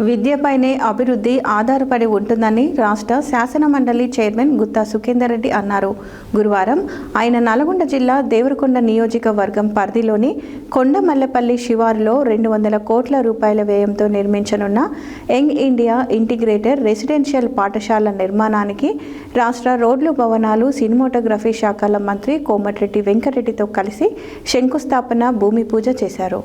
విద్యపైనే అభివృద్ధి ఆధారపడి ఉంటుందని రాష్ట్ర శాసనమండలి చైర్మన్ గుత్తా సుఖేందర్ రెడ్డి అన్నారు. గురువారం ఆయన నల్గొండ జిల్లా దేవరకొండ నియోజకవర్గం పరిధిలోని కొండమల్లపల్లి శివారులో 200 కోట్ల రూపాయల వ్యయంతో నిర్మించనున్న యంగ్ ఇండియా ఇంటిగ్రేటెడ్ రెసిడెన్షియల్ పాఠశాల నిర్మాణానికి రాష్ట్ర రోడ్లు, భవనాలు, సినిమాటోగ్రఫీ శాఖల మంత్రి కోమటిరెడ్డి వెంకటరెడ్డితో కలిసి శంకుస్థాపన, భూమి పూజ చేశారు.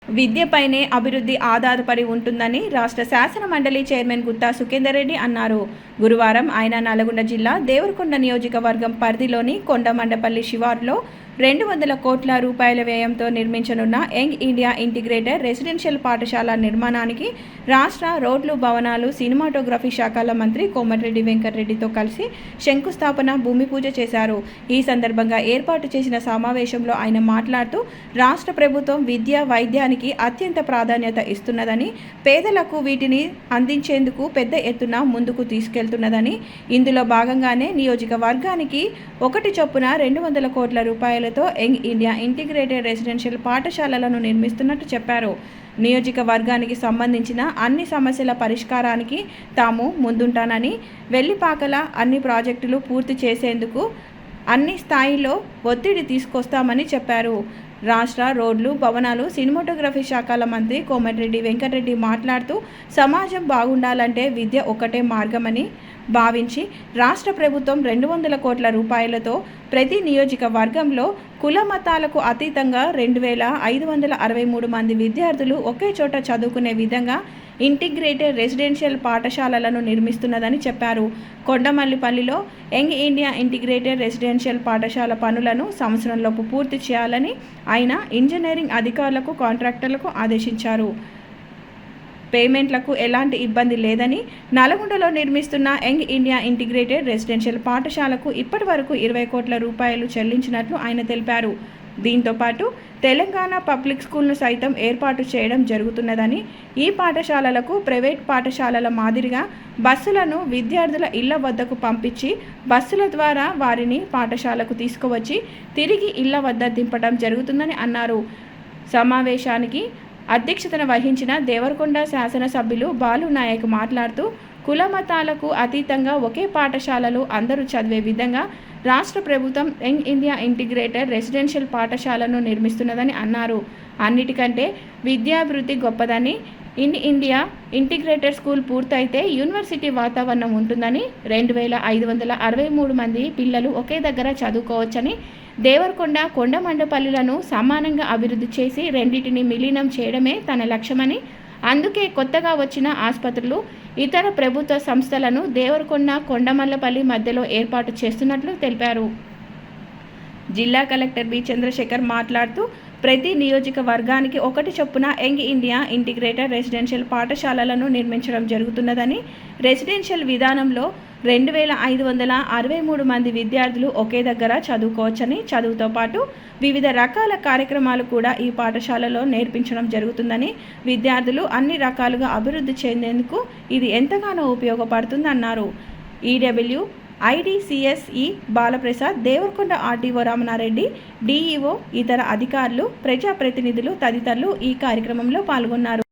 విద్యపైనే అభివృద్ధి ఆధారపడి ఉంటుందని రాష్ట్ర శాసనమండలి చైర్మన్ గుత్తా సుఖేందర్ రెడ్డి అన్నారు. గురువారం ఆయన నల్గొండ జిల్లా దేవరకొండ నియోజకవర్గం పరిధిలోని కొండమండపల్లి శివారులో 200 కోట్ల రూపాయల వ్యయంతో నిర్మించనున్న యంగ్ ఇండియా ఇంటిగ్రేటెడ్ రెసిడెన్షియల్ పాఠశాల నిర్మాణానికి రాష్ట్ర రోడ్లు, భవనాలు, సినిమాటోగ్రఫీ శాఖల మంత్రి కోమటిరెడ్డి వెంకటరెడ్డితో కలిసి శంకుస్థాపన, భూమి పూజ చేశారు. ఈ సందర్భంగా ఏర్పాటు చేసిన సమావేశంలో ఆయన మాట్లాడుతూ రాష్ట్ర ప్రభుత్వం విద్య, వైద్యానికి అత్యంత ప్రాధాన్యత ఇస్తున్నదని, పేదలకు వీటిని అందించేందుకు పెద్ద ఎత్తున ముందుకు తీసుకెళ్తున్నదని, ఇందులో భాగంగానే నియోజకవర్గానికి 1 చొప్పున 200 కోట్ల రూపాయలతో యంగ్ ఇండియా ఇంటిగ్రేటెడ్ రెసిడెన్షియల్ పాఠశాలలను నిర్మిస్తున్నట్టు చెప్పారు. నియోజకవర్గానికి సంబంధించిన అన్ని సమస్యల పరిష్కారానికి తాము ముందుంటానని, వెల్లిపాకల అన్ని ప్రాజెక్టులు పూర్తి చేసేందుకు అన్ని స్థాయిలో ఒత్తిడి తీసుకొస్తామని చెప్పారు. రాష్ట్ర రోడ్లు, భవనాలు, సినిమాటోగ్రఫీ శాఖల మంత్రి కోమటిరెడ్డి వెంకటరెడ్డి మాట్లాడుతూ సమాజం బాగుండాలంటే విద్య ఒక్కటే మార్గమని భావించి రాష్ట్ర ప్రభుత్వం 200 కోట్ల రూపాయలతో ప్రతి నియోజకవర్గంలో కుల మతాలకు అతీతంగా 2563 మంది విద్యార్థులు ఒకే చోట చదువుకునే విధంగా ఇంటిగ్రేటెడ్ రెసిడెన్షియల్ పాఠశాలలను నిర్మిస్తున్నదని చెప్పారు. కొండమల్లిపల్లిలో యంగ్ ఇండియా ఇంటిగ్రేటెడ్ రెసిడెన్షియల్ పాఠశాల పనులను సంవత్సరంలోపు పూర్తి చేయాలని ఆయన ఇంజనీరింగ్ అధికారులకు, కాంట్రాక్టర్లకు ఆదేశించారు. పేమెంట్లకు ఎలాంటి ఇబ్బంది లేదని, నల్గొండలో నిర్మిస్తున్న యంగ్ ఇండియా ఇంటిగ్రేటెడ్ రెసిడెన్షియల్ పాఠశాలకు ఇప్పటి వరకు 20 కోట్ల రూపాయలు చెల్లించినట్లు ఆయన తెలిపారు. దీంతోపాటు తెలంగాణ పబ్లిక్ స్కూల్ను సైతం ఏర్పాటు చేయడం జరుగుతున్నదని, ఈ పాఠశాలలకు ప్రైవేట్ పాఠశాలల మాదిరిగా బస్సులను విద్యార్థుల ఇళ్ల వద్దకు పంపించి బస్సుల ద్వారా వారిని పాఠశాలకు తీసుకువచ్చి తిరిగి ఇళ్ల వద్ద దింపడం జరుగుతుందని అన్నారు. సమావేశానికి అధ్యక్షతన వహించిన దేవరకొండ శాసనసభ్యులు బాలు నాయక్ మాట్లాడుతూ కుల మతాలకు అతీతంగా ఒకే పాఠశాలలో అందరూ చదివే విధంగా రాష్ట్ర ప్రభుత్వం యంగ్ ఇండియా ఇంటిగ్రేటెడ్ రెసిడెన్షియల్ పాఠశాలను నిర్మిస్తున్నదని అన్నారు. అన్నిటికంటే విద్యాభివృద్ధి గొప్పదని, ఇండియా ఇంటిగ్రేటెడ్ స్కూల్ పూర్తయితే యూనివర్సిటీ వాతావరణం ఉంటుందని, 2563 మంది పిల్లలు ఒకే దగ్గర చదువుకోవచ్చని, దేవరకొండ, కొండమండపల్లిలను సమానంగా అభివృద్ధి చేసి రెండింటిని విలీనం చేయడమే తన లక్ష్యమని, అందుకే కొత్తగా వచ్చిన ఆసుపత్రులు, ఇతర ప్రభుత్వ సంస్థలను దేవరకొండ, కొండమల్లపల్లి మధ్యలో ఏర్పాటు చేస్తున్నట్లు తెలిపారు. జిల్లా కలెక్టర్ బి చంద్రశేఖర్ మాట్లాడుతూ ప్రతి నియోజకవర్గానికి 1 చొప్పున యంగ్ ఇండియా ఇంటిగ్రేటెడ్ రెసిడెన్షియల్ పాఠశాలలను నిర్మించడం జరుగుతున్నదని, రెసిడెన్షియల్ విధానంలో 2563 మంది విద్యార్థులు ఒకే దగ్గర చదువుకోవచ్చని, చదువుతో పాటు వివిధ రకాల కార్యక్రమాలు కూడా ఈ పాఠశాలలో నేర్పించడం జరుగుతుందని, విద్యార్థులు అన్ని రకాలుగా అభివృద్ధి చెందేందుకు ఇది ఎంతగానో ఉపయోగపడుతుందన్నారు. EW IDCSE Balaprasad, Devarakonda RTO Ramana Reddy, DEO, ఇతర అధికారులు, ప్రజాప్రతినిధులు తదితరులు ఈ కార్యక్రమంలో పాల్గొన్నారు.